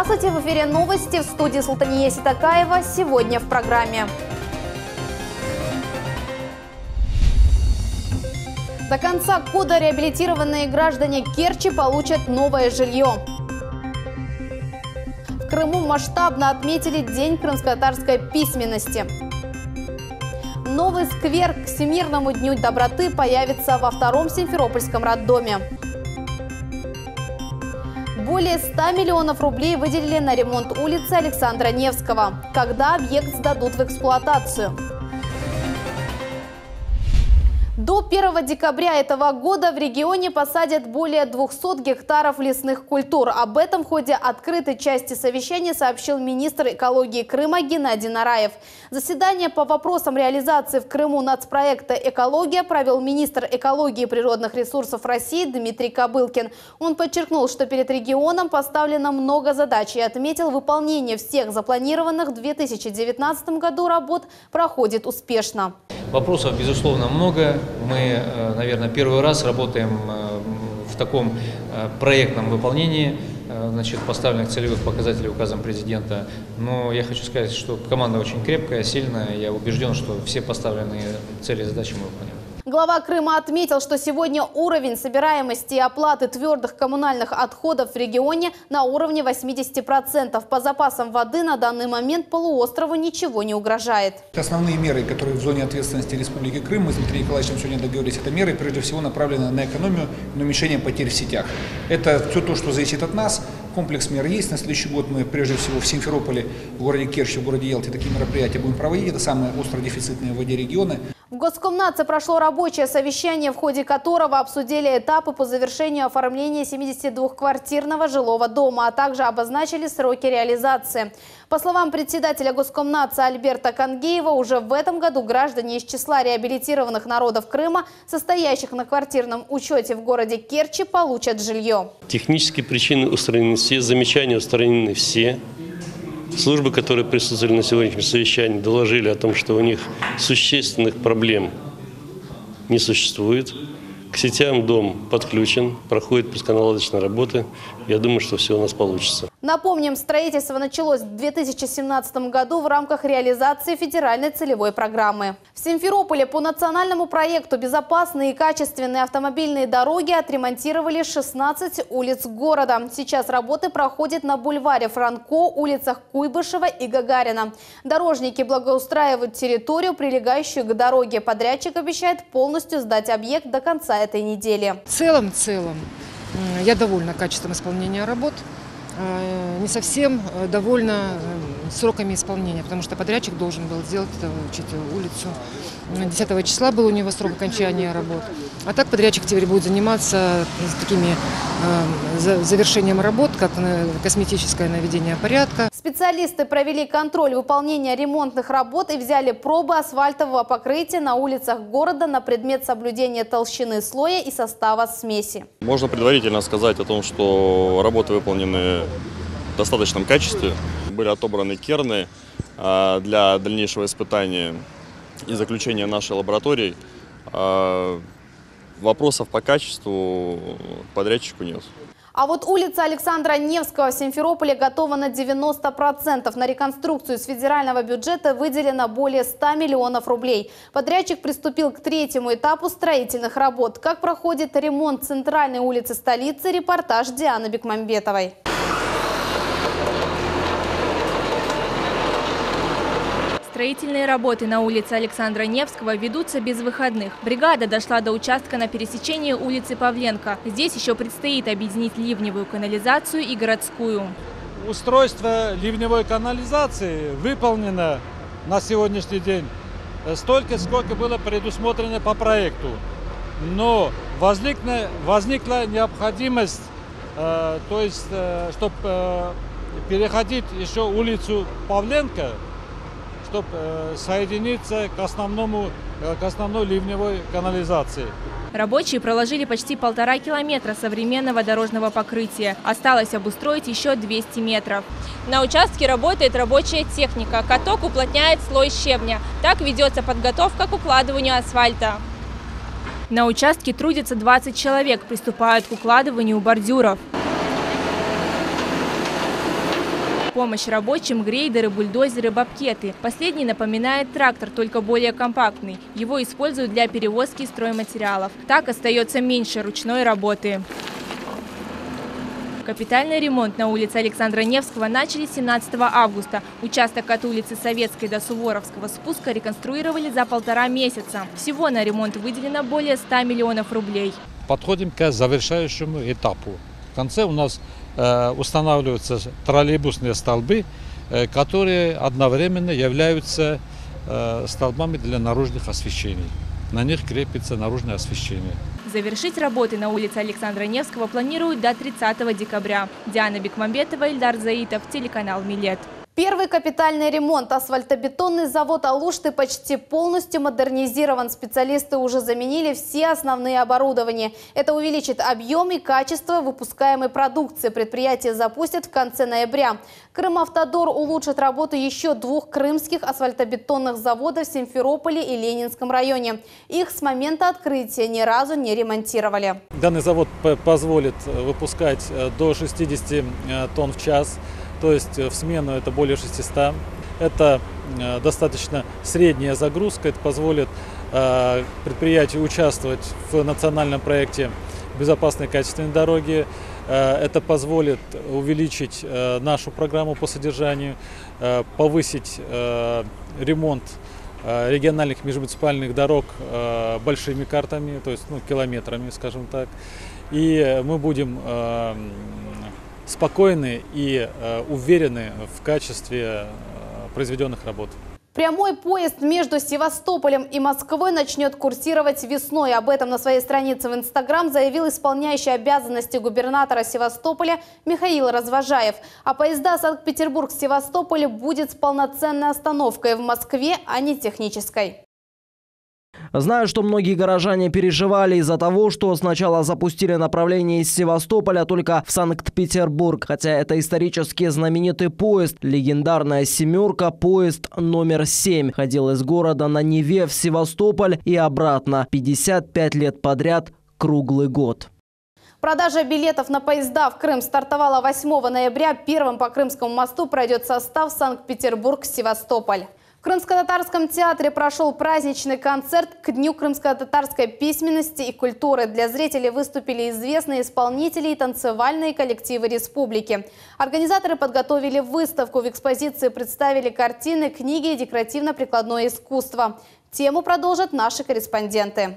Здравствуйте! В эфире новости в студии Султания Ситакаева. Сегодня в программе. До конца года реабилитированные граждане Керчи получат новое жилье. В Крыму масштабно отметили День крымско-татарской письменности. Новый сквер к Всемирному дню доброты появится во втором Симферопольском роддоме. Более 100 миллионов рублей выделили на ремонт улицы Александра Невского. Когда объект сдадут в эксплуатацию? До 1 декабря этого года в регионе посадят более 200 гектаров лесных культур. Об этом в ходе открытой части совещания сообщил министр экологии Крыма Геннадий Нараев. Заседание по вопросам реализации в Крыму нацпроекта «Экология» провел министр экологии и природных ресурсов России Дмитрий Кобылкин. Он подчеркнул, что перед регионом поставлено много задач и отметил, выполнение всех запланированных в 2019 году работ проходит успешно. Вопросов, безусловно, много. Мы, наверное, первый раз работаем в таком проектном выполнении поставленных целевых показателей указом президента. Но я хочу сказать, что команда очень крепкая, сильная. Я убежден, что все поставленные цели и задачи мы выполняем. Глава Крыма отметил, что сегодня уровень собираемости и оплаты твердых коммунальных отходов в регионе на уровне 80%. По запасам воды на данный момент полуострову ничего не угрожает. Основные меры, которые в зоне ответственности Республики Крым, мы с Дмитрием Николаевичем сегодня договорились, это меры, прежде всего, направлены на экономию, на уменьшение потерь в сетях. Это все то, что зависит от нас. Комплекс мер есть. На следующий год мы, прежде всего, в Симферополе, в городе Керчи, в городе Ялте такие мероприятия будем проводить. Это самые остро дефицитные в воде регионы. В Госкомнадзе прошло рабочее совещание, в ходе которого обсудили этапы по завершению оформления 72-квартирного жилого дома, а также обозначили сроки реализации. По словам председателя Госкомнадза Альберта Кангеева, уже в этом году граждане из числа реабилитированных народов Крыма, состоящих на квартирном учете в городе Керчи, получат жилье. Технические причины устранены все, замечания устранены все. Службы, которые присутствовали на сегодняшнем совещании, доложили о том, что у них существенных проблем не существует. К сетям дом подключен, проходит пусконаладочные работы. Я думаю, что все у нас получится. Напомним, строительство началось в 2017 году в рамках реализации федеральной целевой программы. В Симферополе по национальному проекту «Безопасные и качественные автомобильные дороги» отремонтировали 16 улиц города. Сейчас работы проходят на бульваре Франко, улицах Куйбышева и Гагарина. Дорожники благоустраивают территорию, прилегающую к дороге. Подрядчик обещает полностью сдать объект до конца этой недели. В целом, я довольна качеством исполнения работ. Не совсем довольна сроками исполнения, потому что подрядчик должен был сделать улицу. 10 числа был у него срок окончания работ. А так подрядчик теперь будет заниматься такими завершением работ, как косметическое наведение порядка. Специалисты провели контроль выполнения ремонтных работ и взяли пробы асфальтового покрытия на улицах города на предмет соблюдения толщины слоя и состава смеси. Можно предварительно сказать о том, что работы выполнены в достаточном качестве. Были отобраны керны для дальнейшего испытания и заключения нашей лаборатории. Вопросов по качеству к подрядчику нет. А вот улица Александра Невского в Симферополе готова на 90%. На реконструкцию из федерального бюджета выделено более 100 миллионов рублей. Подрядчик приступил к третьему этапу строительных работ. Как проходит ремонт центральной улицы столицы, репортаж Дианы Бекмамбетовой. Строительные работы на улице Александра Невского ведутся без выходных. Бригада дошла до участка на пересечении улицы Павленко. Здесь еще предстоит объединить ливневую канализацию и городскую. Устройство ливневой канализации выполнено на сегодняшний день столько, сколько было предусмотрено по проекту. Но возникла необходимость, чтобы переходить еще улицу Павленко, чтобы соединиться к основной ливневой канализации. Рабочие проложили почти 1,5 километра современного дорожного покрытия. Осталось обустроить еще 200 метров. На участке работает рабочая техника. Каток уплотняет слой щебня. Так ведется подготовка к укладыванию асфальта. На участке трудятся 20 человек, приступают к укладыванию бордюров. В помощь рабочим грейдеры, бульдозеры, бобкеты. Последний напоминает трактор, только более компактный. Его используют для перевозки стройматериалов. Так остается меньше ручной работы. Капитальный ремонт на улице Александра Невского начали 17 августа. Участок от улицы Советской до Суворовского спуска реконструировали за 1,5 месяца. Всего на ремонт выделено более 100 миллионов рублей. Подходим к завершающему этапу. В конце у нас устанавливаются троллейбусные столбы, которые одновременно являются столбами для наружных освещений. На них крепится наружное освещение. Завершить работы на улице Александра Невского планируют до 30 декабря. Диана Бекмамбетова, Ильдар Заитов, телеканал «Милет». Первый капитальный ремонт. Асфальтобетонный завод «Алушты» почти полностью модернизирован. Специалисты уже заменили все основные оборудования. Это увеличит объем и качество выпускаемой продукции. Предприятие запустят в конце ноября. Крымавтодор улучшит работу еще 2 крымских асфальтобетонных заводов в Симферополе и Ленинском районе. Их с момента открытия ни разу не ремонтировали. Данный завод позволит выпускать до 60 тонн в час. То есть в смену это более 600. Это достаточно средняя загрузка. Это позволит предприятию участвовать в национальном проекте безопасной качественной дороги. Это позволит увеличить нашу программу по содержанию, повысить ремонт региональных межмуниципальных дорог большими картами, то есть километрами, скажем так. И мы будем спокойны и уверены в качестве произведенных работ. Прямой поезд между Севастополем и Москвой начнет курсировать весной. Об этом на своей странице в Инстаграм заявил исполняющий обязанности губернатора Севастополя Михаил Развожаев. А поезда Санкт-Петербург-Севастополь будет с полноценной остановкой в Москве, а не технической. Знаю, что многие горожане переживали из-за того, что сначала запустили направление из Севастополя только в Санкт-Петербург. Хотя это исторически знаменитый поезд. Легендарная «семерка», поезд номер 7. Ходил из города на Неве в Севастополь и обратно. 55 лет подряд, круглый год. Продажа билетов на поезда в Крым стартовала 8 ноября. Первым по Крымскому мосту пройдет состав Санкт-Петербург-Севастополь. В Крымско-татарском театре прошел праздничный концерт к Дню крымско-татарской письменности и культуры. Для зрителей выступили известные исполнители и танцевальные коллективы республики. Организаторы подготовили выставку. В экспозиции представили картины, книги и декоративно-прикладное искусство. Тему продолжат наши корреспонденты.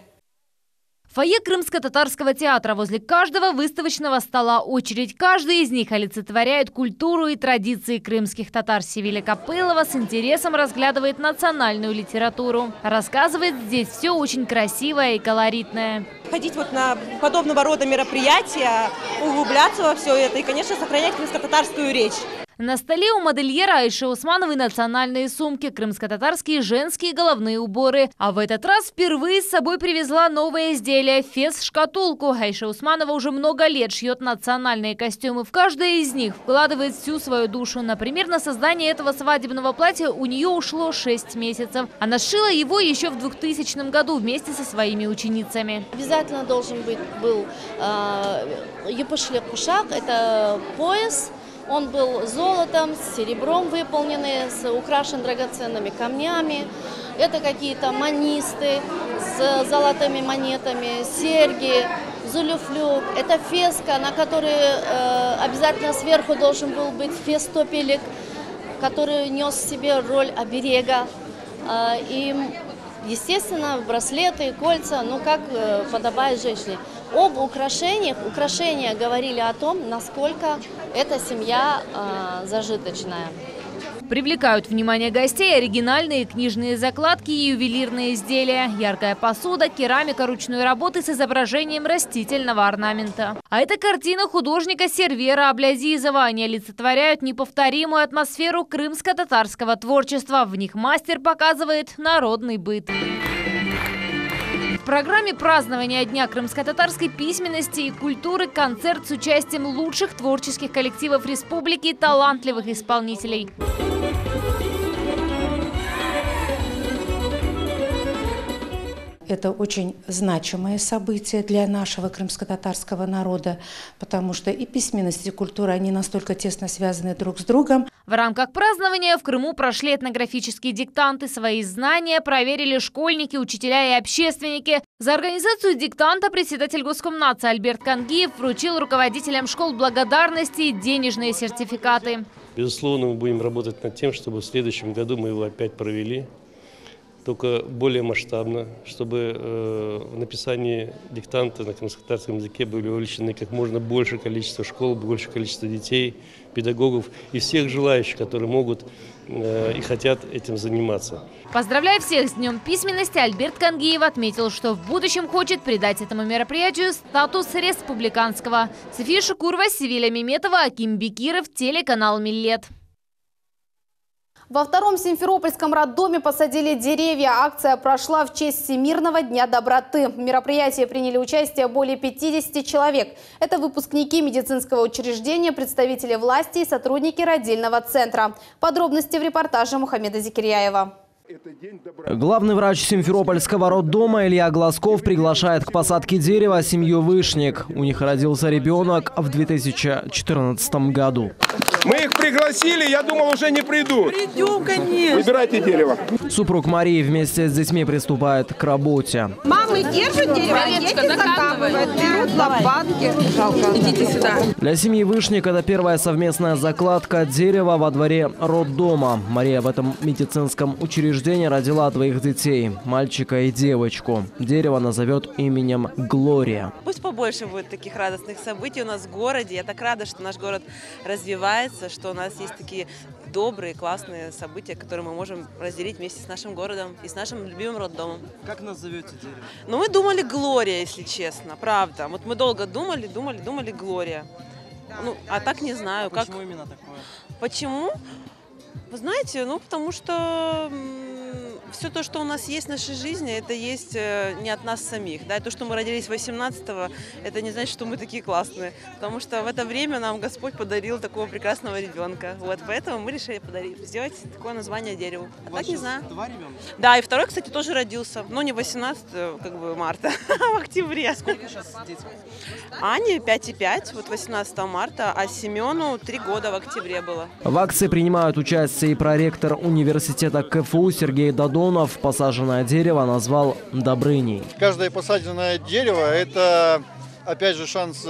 В фойе Крымско-татарского театра возле каждого выставочного стола очередь. Каждый из них олицетворяет культуру и традиции крымских татар. Севиля Копылова с интересом разглядывает национальную литературу. Рассказывает, здесь все очень красивое и колоритное. Ходить на подобного рода мероприятия, углубляться во все это и, конечно, сохранять крымско-татарскую речь. На столе у модельера Айши Усмановой национальные сумки, крымско-татарские женские головные уборы. А в этот раз впервые с собой привезла новое изделие – фес-шкатулку. Айша Усманова уже много лет шьет национальные костюмы. В каждое из них вкладывает всю свою душу. Например, на создание этого свадебного платья у нее ушло 6 месяцев. Она сшила его еще в 2000 году вместе со своими ученицами. Обязательно должен был епышлек-кушак, это пояс. Он был золотом, с серебром выполненный, украшен драгоценными камнями. Это какие-то манисты с золотыми монетами, серьги, зулюфлюк. Это феска, на которой обязательно сверху должен был быть фестопелек, который нес в себе роль оберега. И, естественно, браслеты, кольца, как подобает женщине. Об украшениях. Украшения говорили о том, насколько эта семья зажиточная. Привлекают внимание гостей оригинальные книжные закладки и ювелирные изделия. Яркая посуда, керамика ручной работы с изображением растительного орнамента. А это картина художника Сервера Аблязизова. Они олицетворяют неповторимую атмосферу крымско-татарского творчества. В них мастер показывает народный быт. В программе празднования Дня крымско-татарской письменности и культуры концерт с участием лучших творческих коллективов республики и талантливых исполнителей. Это очень значимое событие для нашего крымско-татарского народа, потому что и письменность, и культура, они настолько тесно связаны друг с другом. В рамках празднования в Крыму прошли этнографические диктанты. Свои знания проверили школьники, учителя и общественники. За организацию диктанта председатель Госкомнадзора Альберт Кангиев вручил руководителям школ благодарности и денежные сертификаты. Безусловно, мы будем работать над тем, чтобы в следующем году мы его опять провели, только более масштабно, чтобы в написании диктанта на крымско-татарском языке были увлечены как можно больше количество школ, больше количество детей, педагогов и всех желающих, которые могут и хотят этим заниматься. Поздравляя всех с Днем письменности, Альберт Кангиев отметил, что в будущем хочет придать этому мероприятию статус республиканского. София Шукурова, Севиля Меметова, Аким Бекиров, телеканал Миллет. Во втором Симферопольском роддоме посадили деревья. Акция прошла в честь Всемирного дня доброты. В мероприятии приняли участие более 50 человек. Это выпускники медицинского учреждения, представители власти и сотрудники родильного центра. Подробности в репортаже Мухаммеда Зикирьяева. Главный врач Симферопольского роддома Илья Глазков приглашает к посадке дерева семью Вышник. У них родился ребенок в 2014 году. Мы их пригласили, я думал, уже не придут. Придем, конечно. Выбирайте дерево. Супруг Марии вместе с детьми приступает к работе. Мамы держат дерево, дети закапывают, берут лопатки. Жалко. Идите сюда. Для семьи Вышник это первая совместная закладка дерева во дворе роддома. Мария в этом медицинском учреждении родила двоих детей, мальчика и девочку. Дерево назовет именем Глория. Пусть побольше будет таких радостных событий у нас в городе. Я так рада, что наш город развивается, что у нас есть такие добрые, классные события, которые мы можем разделить вместе с нашим городом и с нашим любимым роддомом. Как назовете дерево? Ну, мы думали Глория, если честно, правда. Вот мы долго думали Глория. Ну, а так не знаю. Почему именно такое? Почему? Вы знаете, ну, потому что все то, что у нас есть в нашей жизни, это есть не от нас самих. Да? И то, что мы родились 18-го, это не значит, что мы такие классные. Потому что в это время нам Господь подарил такого прекрасного ребенка. Вот, поэтому мы решили сделать такое название дереву. А так не знаю. 2 ребенка? Да, и второй, кстати, тоже родился. Но не 18 марта, а в октябре. Сколько сейчас детям? Ане 5,5, вот 18 марта, а Семену 3 года в октябре было. В акции принимают участие и проректор университета КФУ Сергей Додонов. Посаженное дерево назвал Добрыней. Каждое посаженное дерево – это, опять же, шанс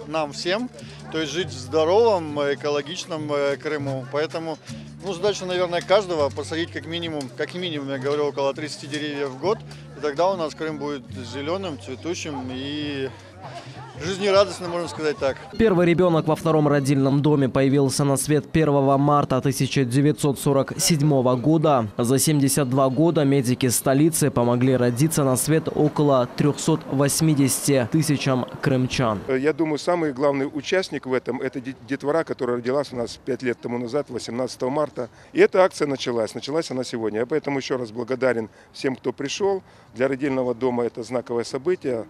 нам всем, то есть жить в здоровом, экологичном Крыму. Поэтому задача, наверное, каждого посадить как минимум, я говорю, около 30 деревьев в год. И тогда у нас Крым будет зеленым, цветущим и жизнерадостным, можно сказать так. Первый ребенок во втором родильном доме появился на свет 1 марта 1947 года. За 72 года медики столицы помогли родиться на свет около 380 тысячам крымчан. Я думаю, самый главный участник в этом – это детвора, которая родилась у нас 5 лет тому назад, 18 марта. И эта акция началась. Началась она сегодня. Я поэтому еще раз благодарен всем, кто пришел. Для родильного дома это знаковое событие.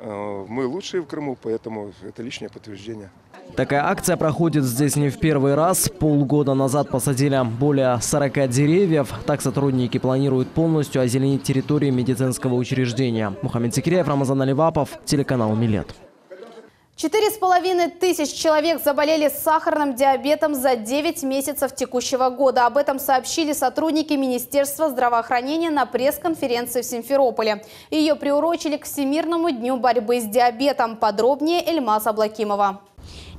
Мы лучшие в Крыму, поэтому это лишнее подтверждение. Такая акция проходит здесь не в первый раз. Полгода назад посадили более 40 деревьев. Так сотрудники планируют полностью озеленить территорию медицинского учреждения. Мухаммед Зикирьяев, Рамазан Аливапов, телеканал Миллет. 4500 человек заболели сахарным диабетом за 9 месяцев текущего года. Об этом сообщили сотрудники Министерства здравоохранения на пресс-конференции в Симферополе. Ее приурочили к Всемирному дню борьбы с диабетом. Подробнее Эльмаз Аблакимова.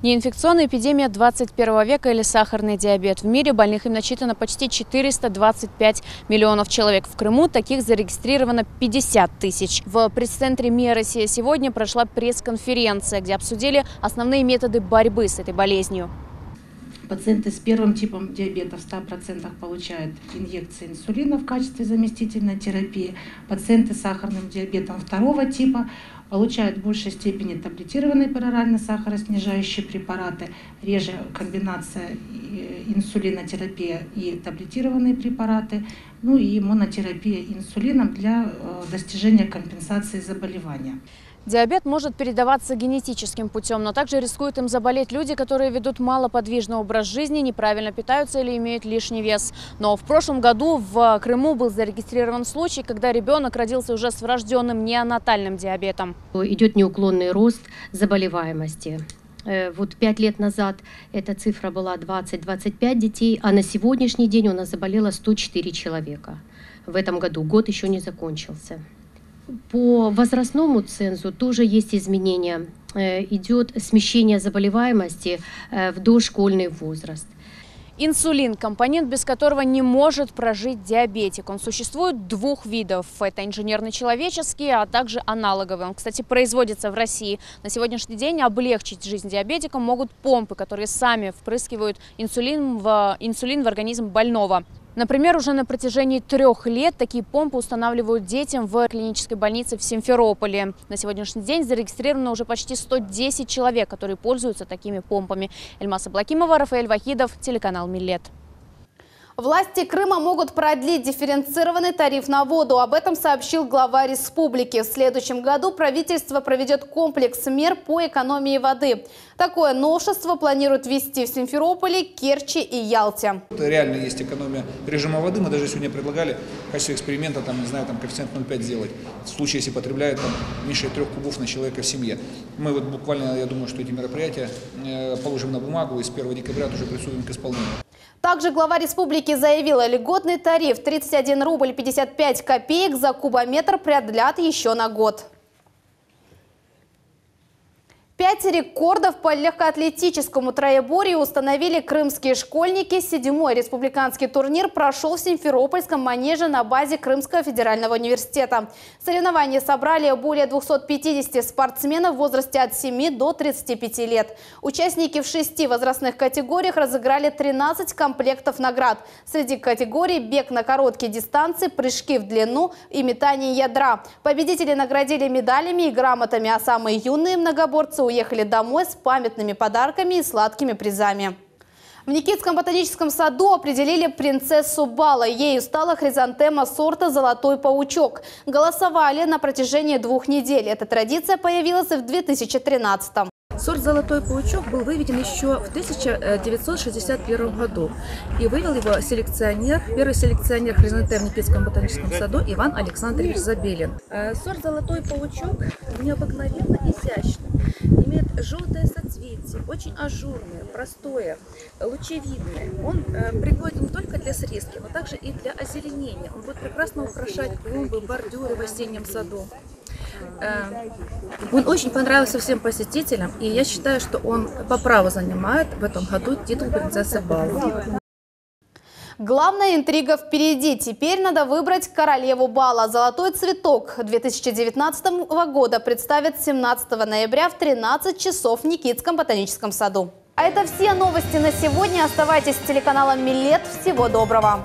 Неинфекционная эпидемия 21 века или сахарный диабет. В мире больных им насчитано почти 425 миллионов человек. В Крыму таких зарегистрировано 50 тысяч. В пресс-центре МИА «Россия сегодня» прошла пресс-конференция, где обсудили основные методы борьбы с этой болезнью. Пациенты с первым типом диабета в 100% получают инъекции инсулина в качестве заместительной терапии. Пациенты с сахарным диабетом второго типа получают в большей степени таблетированные перорально сахароснижающие препараты, реже комбинация инсулинотерапия и таблетированные препараты, ну и монотерапия инсулином для достижения компенсации заболевания. Диабет может передаваться генетическим путем, но также рискуют им заболеть люди, которые ведут малоподвижный образ жизни, неправильно питаются или имеют лишний вес. Но в прошлом году в Крыму был зарегистрирован случай, когда ребенок родился уже с врожденным неонатальным диабетом. Идет неуклонный рост заболеваемости. Вот 5 лет назад эта цифра была 20-25 детей, а на сегодняшний день у нас заболело 104 человека. В этом году год еще не закончился. По возрастному цензу тоже есть изменения. Идет смещение заболеваемости в дошкольный возраст. Инсулин – компонент, без которого не может прожить диабетик. Он существует двух видов. Это инженерно-человеческий, а также аналоговый. Он, кстати, производится в России. На сегодняшний день облегчить жизнь диабетикам могут помпы, которые сами впрыскивают инсулин в организм больного. Например, уже на протяжении 3 лет такие помпы устанавливают детям в клинической больнице в Симферополе. На сегодняшний день зарегистрировано уже почти 110 человек, которые пользуются такими помпами. Эльмас Аблакимова, Рафаэль Вахидов, телеканал Милет. Власти Крыма могут продлить дифференцированный тариф на воду. Об этом сообщил глава республики. В следующем году правительство проведет комплекс мер по экономии воды. Такое новшество планируют ввести в Симферополе, Керчи и Ялте. Реально есть экономия режима воды. Мы даже сегодня предлагали в качестве эксперимента, коэффициент 0,5 сделать. В случае, если потребляют меньше 3 кубов на человека в семье. Мы вот буквально, я думаю, что эти мероприятия положим на бумагу и с 1 декабря уже приступим к исполнению. Также глава республики заявила, льготный тариф 31 рубль 55 копеек за кубометр продлят еще на год. 5 рекордов по легкоатлетическому троеборью установили крымские школьники. 7-й республиканский турнир прошел в Симферопольском манеже на базе Крымского федерального университета. Соревнования собрали более 250 спортсменов в возрасте от 7 до 35 лет. Участники в 6 возрастных категориях разыграли 13 комплектов наград. Среди категорий бег на короткие дистанции, прыжки в длину и метание ядра. Победители наградили медалями и грамотами, а самые юные многоборцы уехали домой с памятными подарками и сладкими призами. В Никитском ботаническом саду определили принцессу бала. Ею стала хризантема сорта «Золотой паучок». Голосовали на протяжении 2 недель. Эта традиция появилась в 2013-м. Сорт «Золотой паучок» был выведен еще в 1961 году. И вывел его первый селекционер хризантем в Никитском ботаническом саду Иван Александрович Забелин. Сорт «Золотой паучок» необыкновенно изящный, имеет желтое соцветие, очень ажурное, простое, лучевидное. Он пригоден не только для срезки, но также и для озеленения. Он будет прекрасно украшать клумбы, бордюры в осеннем саду. Он очень понравился всем посетителям, и я считаю, что он по праву занимает в этом году титул принцессы бала. Главная интрига впереди. Теперь надо выбрать королеву бала. «Золотой цветок» 2019 года представят 17 ноября в 13 часов в Никитском ботаническом саду. А это все новости на сегодня. Оставайтесь с телеканалом Милет. Всего доброго!